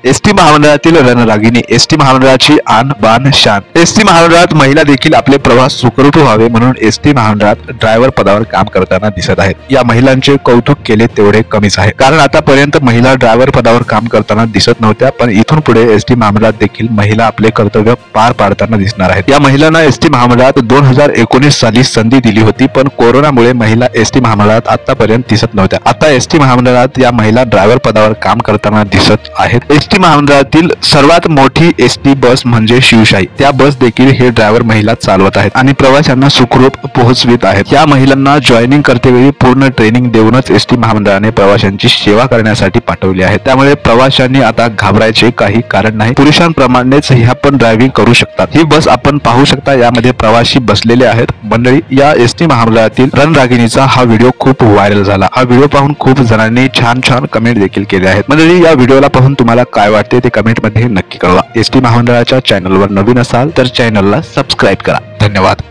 ST महामंडळातील रणरागिणी, ST महामंडळाची आन बान शान। एसटी महामंडळात महिला देखील आपले प्रवास सुखरूप व्हावे म्हणून एसटी महामंडळात ड्रायव्हर पदावर काम करताना दिसत आहेत। या महिलांचे कौतुक केले तेवढे कमीच आहे, कारण आतापर्यंत महिला ड्रायव्हर पदावर काम करताना दिसत नव्हत्या, पण इथून पुढे एसटी महामंडळात देखील महिला आपले कर्तव्य पार पाडताना दिसणार आहेत। या महिलांना एसटी महामंडळात 2019 साली संधी दिली होती, पण कोरोनामुळे महिला एसटी महामंडळात आतापर्यंत दिसत नव्हत्या। आता एसटी महामंडळात या महिला ड्रायव्हर पदावर काम करताना दिसत आहेत। एसटी महामंडळातील सर्वात मोठी एसटी बस म्हणजे शिवशाही, त्या बस देखील हे ड्रायव्हर महिला चालवत आहेत आणि प्रवाशांना सुखरूप पोहोचवित आहेत। या महिलांना जॉईनिंग करतेवेळी पूर्ण ट्रेनिंग देऊनच एसटी महामंडळाने प्रवाशांची सेवा करण्यासाठी पाठवली आहे। त्यामुळे प्रवाशांनी आता घाबरायचे काही कारण नाही, पुरुषांप्रमाणेच ह्या पण ड्रायव्हिंग करू शकतात। ही बस आपण पाहू शकता, यामध्ये प्रवासी बसलेले आहेत। मंडळी, या एसटी महामंडळातील रणरागिणीचा हा व्हिडिओ खूप व्हायरल झाला। हा व्हिडिओ पाहून खूप जणांनी छान छान कमेंट देखील केले आहेत। मंडळी, या व्हिडिओला पाहून तुम्हाला काय वाटते ते कमेंट मध्ये नक्की कळवा। एसटी महामंडळाच्या चॅनलवर नवीन असाल तर चॅनलला सबस्क्राईब करा। धन्यवाद।